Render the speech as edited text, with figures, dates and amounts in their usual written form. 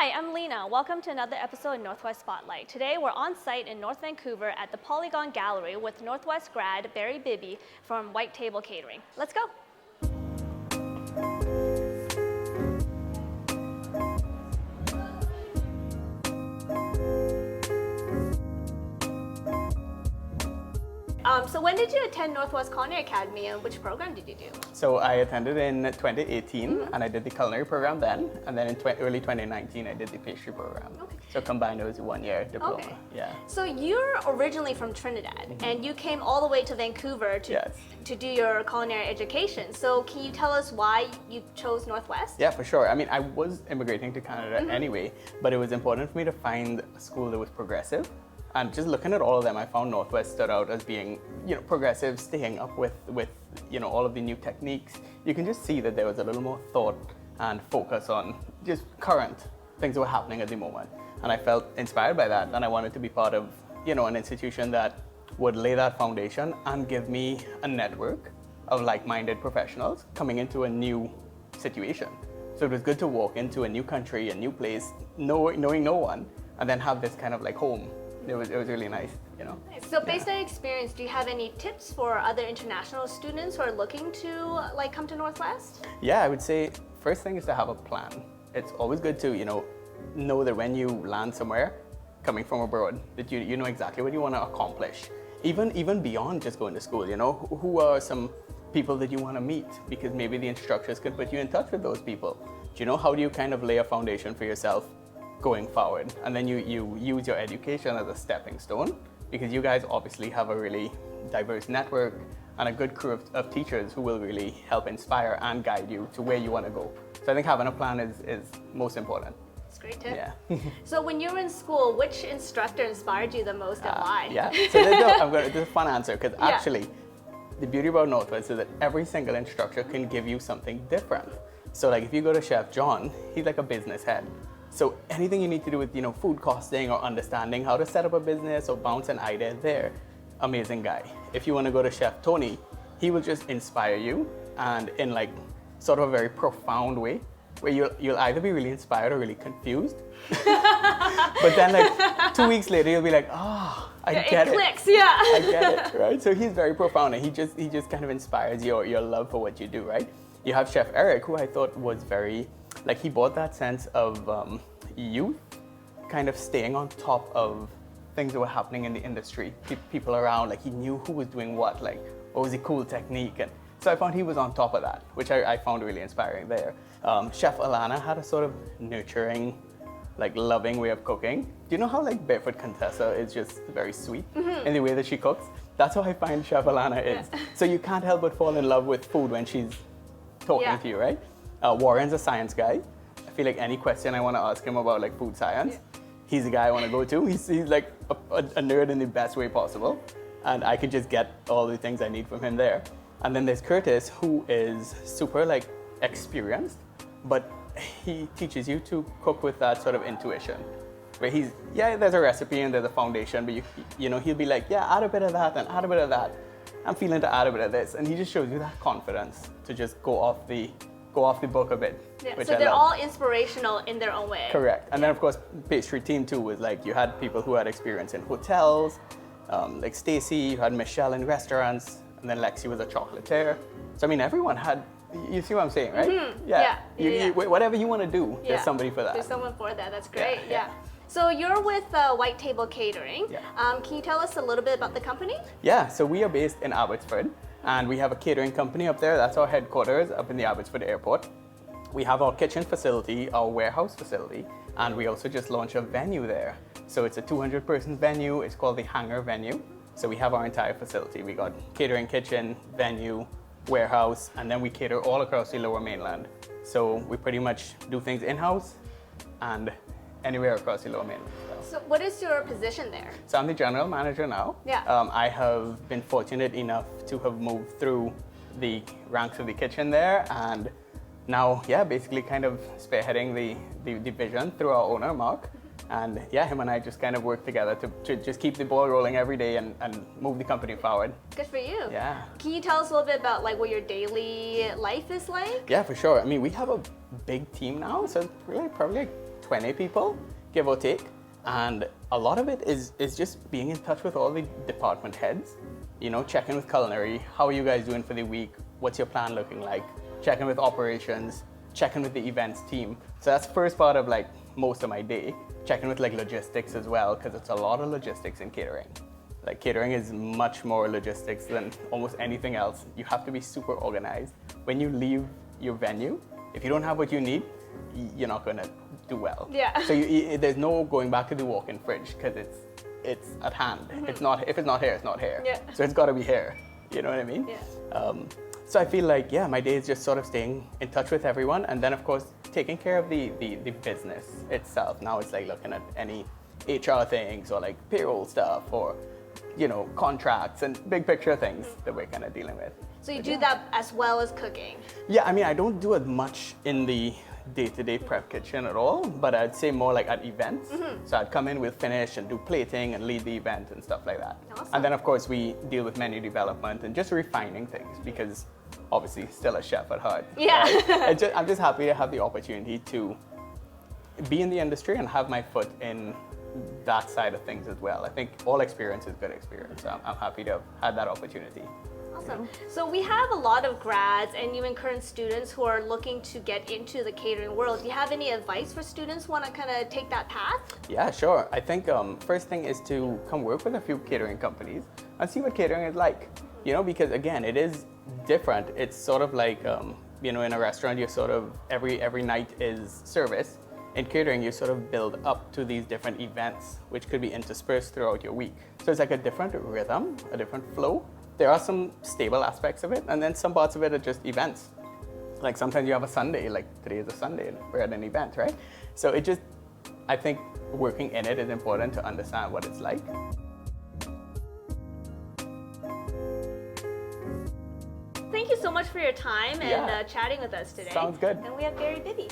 Hi, I'm Lena. Welcome to another episode of Northwest Spotlight. Today we're on site in North Vancouver at the Polygon Gallery with Northwest grad Barry Bibby from White Table Catering. Let's go. So when did you attend Northwest Culinary Academy and which program did you do? So I attended in 2018 and I did the culinary program then, and then in early 2019 I did the pastry program. Okay. So combined it was a 1-year diploma. Okay. Yeah. So you're originally from Trinidad and you came all the way to Vancouver to do your culinary education. So can you tell us why you chose Northwest? Yeah, for sure. I mean, I was immigrating to Canada anyway, but it was important for me to find a school that was progressive. And just looking at all of them, I found Northwest stood out as being, progressive, staying up with all of the new techniques. You can just see that there was a little more thought and focus on just current things that were happening at the moment. And I felt inspired by that, and I wanted to be part of, an institution that would lay that foundation and give me a network of like-minded professionals coming into a new situation. So it was good to walk into a new country, a new place, knowing no one, and then have this kind of like home. It was really nice, So based on experience, do you have any tips for other international students who are looking to come to Northwest? Yeah, I would say first thing is to have a plan. It's always good to, know that when you land somewhere, coming from abroad, that you know exactly what you want to accomplish. Even beyond just going to school, who are some people that you want to meet? Because maybe the instructors could put you in touch with those people. How do you kind of lay a foundation for yourself going forward? And then you use your education as a stepping stone, because you guys obviously have a really diverse network and a good crew of teachers who will really help inspire and guide you to where you want to go. So I think having a plan is most important. That's a great tip. Yeah. So when you were in school, which instructor inspired you the most and why? Yeah, so this is a fun answer, because actually the beauty about Northwest is that every single instructor can give you something different. So like if you go to Chef John, he's like a business head. So anything you need to do with, food costing or understanding how to set up a business or bounce an idea there, amazing guy. If you want to go to Chef Tony, he will just inspire you, and in like sort of a very profound way, where you'll either be really inspired or really confused. But then like 2 weeks later, you'll be like, I get it. It clicks, yeah. I get it, right? So he's very profound, and he just kind of inspires your love for what you do, right? You have Chef Eric, who I thought was very, he brought that sense of youth, kind of staying on top of things that were happening in the industry, people around, he knew who was doing what was the cool technique. And so I found he was on top of that, which I found really inspiring there. Chef Alana had a sort of nurturing, loving way of cooking. Do you know how Barefoot Contessa is just very sweet in the way that she cooks? That's how I find Chef Alana is. Yeah. So you can't help but fall in love with food when she's talking to you, right? Warren's a science guy. I feel like any question I want to ask him about food science, he's the guy I want to go to. He's like a nerd in the best way possible, and I can just get all the things I need from him there. And then there's Curtis, who is super experienced, but he teaches you to cook with that sort of intuition, where there's a recipe and there's a foundation, but he'll be like, add a bit of that and add a bit of that. I'm feeling to add a bit of this, and he just shows you that confidence to just go off the book a bit. Yeah, so they're all inspirational in their own way. Correct. And then of course, Pastry Team too was you had people who had experience in hotels, like Stacy, you had Michelle in restaurants, and then Lexi was a chocolatier. So I mean, everyone had, you see what I'm saying, right? Mm-hmm. Yeah. Whatever you want to do, there's somebody for that. There's someone for that, that's great, yeah. So you're with White Table Catering. Yeah. Can you tell us a little bit about the company? Yeah, so we are based in Abbotsford, and we have a catering company up there. That's our headquarters up in the Abbotsford airport. We have our kitchen facility, our warehouse facility, and we also just launched a venue there. So it's a 200-person venue. It's called the Hangar Venue. So we have our entire facility. We got catering, kitchen, venue, warehouse, and then we cater all across the Lower Mainland. So we pretty much do things in-house and anywhere across the Lower Mainland. So what is your position there? So I'm the general manager now. Yeah. I have been fortunate enough to have moved through the ranks of the kitchen there, and now, basically kind of spearheading the vision through our owner, Mark. And him and I just kind of work together to just keep the ball rolling every day and move the company forward. Good for you. Yeah. Can you tell us a little bit about what your daily life is like? Yeah, for sure. I mean, we have a big team now, so really probably 20 people, give or take. And a lot of it is just being in touch with all the department heads, checking with culinary, how are you guys doing for the week? What's your plan looking like? Checking with operations, checking with the events team. So that's the first part of like most of my day. Checking with like logistics as well, because it's a lot of logistics in catering. Like catering is much more logistics than almost anything else. You have to be super organized. When you leave your venue, if you don't have what you need, you're not gonna do well. Yeah. So there's no going back to the walk-in fridge because it's at hand. It's not, if it's not here, it's not here. Yeah. So it's got to be here. You know what I mean? Yeah. So I feel like, my day is just sort of staying in touch with everyone, and then of course taking care of the business itself. Now it's like looking at any HR things or like payroll stuff or contracts and big picture things that we're kind of dealing with. So you do that as well as cooking? Yeah, I mean, I don't do it much in the day-to-day prep kitchen at all, but I'd say more like at events. So I'd come in, we'll finish and do plating and lead the event and stuff like that. Awesome. And then of course we deal with menu development and just refining things because obviously still a chef at heart. Yeah. Right? I'm just happy to have the opportunity to be in the industry and have my foot in that side of things as well. I think all experience is good experience. So I'm happy to have had that opportunity. Awesome. So we have a lot of grads and even current students who are looking to get into the catering world. Do you have any advice for students who want to kind of take that path? Yeah, sure. I think first thing is to come work with a few catering companies and see what catering is like. Because again, it is different. It's sort of like, in a restaurant, you're sort of, every night is service. In catering, you sort of build up to these different events, which could be interspersed throughout your week. So it's like a different rhythm, a different flow. There are some stable aspects of it, and then some parts of it are just events. Like sometimes you have a Sunday, like today is a Sunday, and we're at an event, right? So I think working in it is important to understand what it's like. Thank you so much for your time and Yeah. chatting with us today. Sounds good. And we have Barry Bibby.